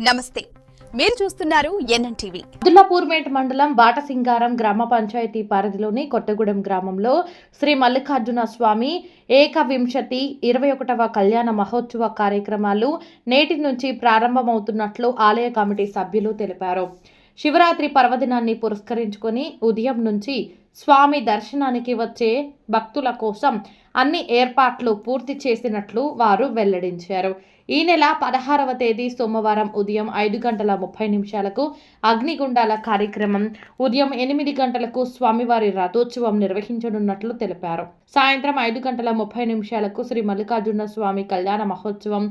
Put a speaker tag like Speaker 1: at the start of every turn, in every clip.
Speaker 1: నమస్తే, మీరు చూస్తున్నారు ఎన్ఎన్టీవీ.
Speaker 2: అబ్దుల్లాపూర్పేట మండలం బాటసింగారం గ్రామ పంచాయతీ పరిధిలోని కొత్తగూడెం గ్రామంలో శ్రీ మల్లికార్జున స్వామి ఏకవింశతి 21వ కళ్యాణ మహోత్సవ కార్యక్రమాలు నేటి నుంచి ప్రారంభమవుతున్నట్లు ఆలయ కమిటీ సభ్యులు తెలిపారు. శివరాత్రి పర్వదినాన్ని పురస్కరించుకొని ఉదయం నుంచి స్వామి దర్శనానికి వచ్చే భక్తుల కోసం అన్ని ఏర్పాట్లు పూర్తి చేసినట్లు వారు వెల్లడించారు. ఈ నెల 16వ తేదీ సోమవారం ఉదయం 5:30 అగ్నిగుండాల కార్యక్రమం, ఉదయం 8 గంటలకు స్వామివారి రథోత్సవం నిర్వహించనున్నట్లు తెలిపారు. సాయంత్రం 5:30 శ్రీ మల్లికార్జున స్వామి కళ్యాణ మహోత్సవం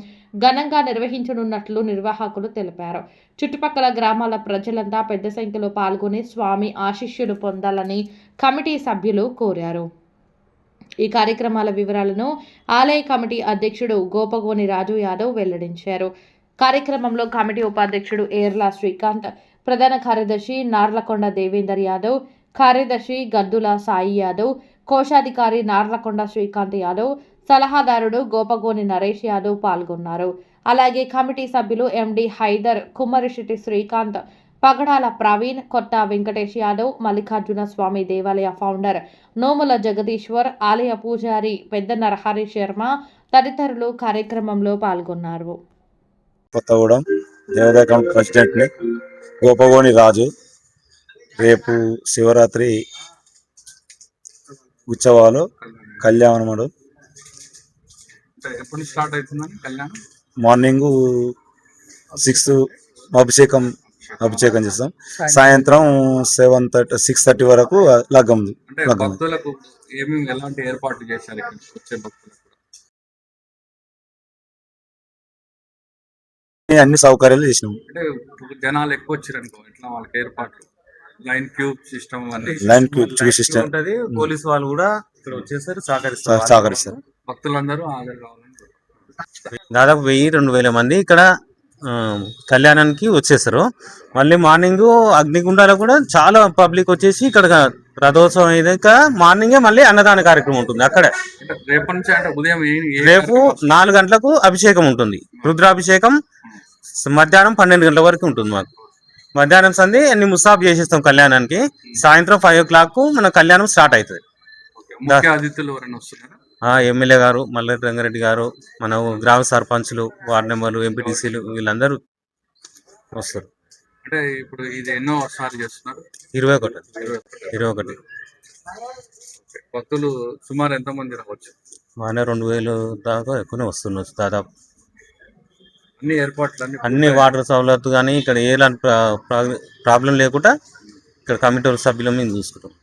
Speaker 2: ఘనంగా నిర్వహించనున్నట్లు నిర్వాహకులు తెలిపారు. చుట్టుపక్కల గ్రామాల ప్రజలంతా పెద్ద సంఖ్యలో పాల్గొని స్వామి ఆశీస్సులు పొందాలని కమిటీ సభ్యులు కోరారు. ఈ కార్యక్రమాల వివరాలను ఆలయ కమిటీ అధ్యక్షుడు గోపగోని రాజు యాదవ్ వెల్లడించారు. కార్యక్రమంలో కమిటీ ఉపాధ్యక్షుడు ఏర్ల శ్రీకాంత్, ప్రధాన కార్యదర్శి నార్లకొండ దేవేందర్ యాదవ్, కార్యదర్శి గద్దుల సాయి యాదవ్, కోశాధికారి నార్లకొండ శ్రీకాంత్ యాదవ్, సలహాదారుడు గోపగోని నరేష్ యాదవ్ పాల్గొన్నారు. అలాగే కమిటీ సభ్యులు ఎండి హైదర్, కుమ్మరిశెట్టి శ్రీకాంత్, పగడాల ప్రవీణ్, కొత్త వెంకటేష్ యాదవ్, మల్లికార్జున స్వామి దేవాలయ ఫౌండర్ నోముల జగదీశ్వర్, ఆలయ పూజారి పెద్ద నరహరి శర్మ తదితరులు కార్యక్రమంలో పాల్గొన్నారు.
Speaker 3: కొత్తగూడెం దేవాదాయ కమిటీ ప్రెసిడెంట్ని గోపగోని రాజు. రేపు శివరాత్రి ఉత్సవాలు కళ్యాణముడు
Speaker 4: ఎప్పుడు స్టార్ట్ అవుతుందని కళ్యాణం
Speaker 3: మార్నింగ్ 6 అభిషేకం చేస్తాం. సాయంత్రం 6:30 వరకు లగ్గం.
Speaker 4: భక్తులకు ఏమేమి ఎలాంటి ఏర్పాట్లు చేశారు? ఇక్కడికి వచ్చే భక్తులకు
Speaker 3: అన్ని సౌకర్యాలు చేసినాం.
Speaker 4: అంటే జనాలు ఎక్కువ వచ్చారనుకో, ఎట్లా వాళ్ళకి ఏర్పాట్లు, లైన్ క్యూబ్ సిస్టమ్
Speaker 3: సిస్టమ్
Speaker 5: ఉంటది. పోలీసు వాళ్ళు కూడా ఇక్కడ వచ్చేసరి
Speaker 3: సహకరిస్తారు.
Speaker 4: భక్తులందరూ హాజరు కావాలని
Speaker 5: దాదాపు 1000-2000 మంది ఇక్కడ కళ్యాణానికి వచ్చేసారు. మళ్ళీ మార్నింగ్ అగ్నిగుండాలో కూడా చాలా పబ్లిక్ వచ్చేసి ఇక్కడ రథోత్సవం అయ్యాక మార్నింగే మళ్ళీ అన్నదాన కార్యక్రమం ఉంటుంది. అక్కడే
Speaker 4: రేపటి నుంచి అంటే ఉదయం
Speaker 5: రేపు 4 గంటలకు అభిషేకం ఉంటుంది. రుద్రాభిషేకం మధ్యాహ్నం 12 గంటల వరకు ఉంటుంది. మాకు మధ్యాహ్నం సంధి అన్ని ముస్తాబ్ చేసేస్తాం కళ్యాణానికి. సాయంత్రం 5 o'clock మన కళ్యాణం స్టార్ట్ అవుతుంది.
Speaker 4: ముఖ్య అతిథులు ఎవరైనా వస్తున్నారా?
Speaker 5: ఎమ్మెల్యే గారు, మల్లారెడ్డి రంగారెడ్డి గారు, మన గ్రామ సర్పంచులు, వార్డు మెంబర్లు, ఎంపీటీసీలు వీళ్ళందరూ వస్తారు.
Speaker 4: అంటే ఇప్పుడు ఇది ఎన్నో సార్లు చేస్తున్నారు?
Speaker 5: 21
Speaker 4: భక్తులు సుమారు ఎంతమంది రావచ్చు?
Speaker 5: మన 2000 దాకా ఎక్కువనే వస్తున్నారు. దాదాపు
Speaker 4: అన్ని ఏర్పాట్లు
Speaker 5: అన్ని వాటర్ సౌలభ్యం కానీ ఇక్కడ ఎలాంటి ప్రాబ్లం లేకుండా ఇక్కడ కమిటీ సభ్యులు మేము చూసుకుంటాం.